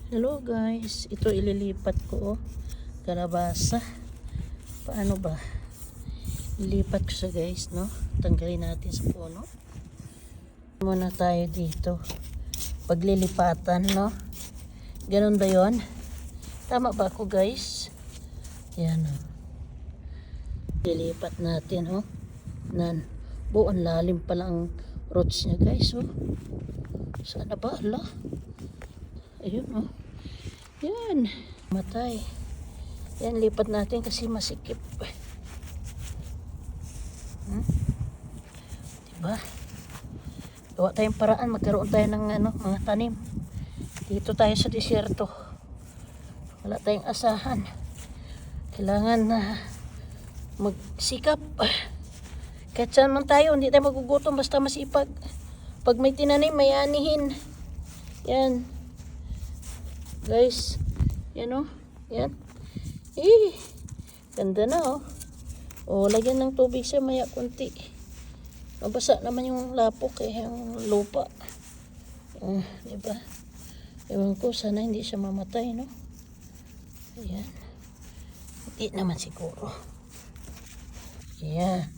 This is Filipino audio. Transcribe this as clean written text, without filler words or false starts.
Hello guys, ito ililipat ko kalabasa. Paano ba? Ilipat ko siya guys, no? Tanggalin natin sa puno. Muna tayo dito. Paglilipatan, no? Ganun ba yon? Tama ba ako guys? Yan o. Lilipat natin, oh. Buong lalim pala ang roots niya guys, oh. Sana ba? Ala? Ayun, oh. Yan. Matay. Yan, lipat natin kasi masikip. Diba? Gawa tayong paraan. Magkaroon tayo ng mga tanim. Dito tayo sa disyerto. Wala tayong asahan. Kailangan na magsikap. Kahit saan man tayo, hindi tayo magugutom basta masipag. Pag may tinanim, may anihin. Yan. Guys, yan o. Yan. Ganda na o. O, lagyan ng tubig siya maya kunti. Mabasa naman yung lapok yung lupa. Diba? Ewan ko, sana hindi siya mamatay, no? Ayan. Hindi naman siguro. Ayan.